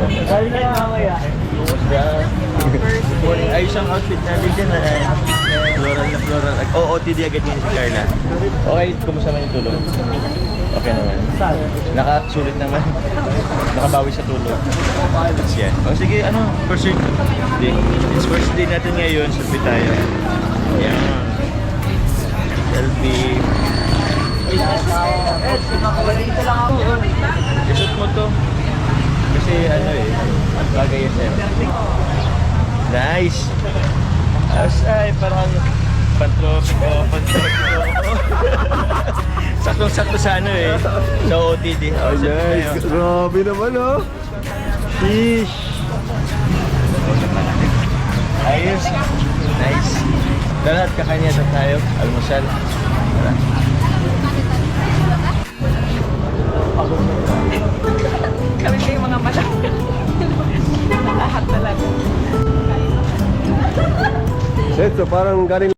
Kali na mamaya. Ayos ang outfit natin dyan na floral na floral. OOTD agad niya si Carla. Okay, kumusta man yung tulog? Okay naman. Nakasulit naman. Nakabawi sa tulog. That's yan. O sige, ano, first day. It's first day natin ngayon. Selfie tayo. Yan. Selfie. Isot mo to. Kasi ano eh, bagay yan sa'yo. Nice! Ay, parang pantropiko. Saktong-sakto sa ano eh, sa OTD. Oh, Nice. Grabe naman oh. Sheesh. Ayos. Nice. Tara at kakain yata tayo. Almusal. Tara. Kami kayo mga malaki. Lahat talaga. Set, so parang galing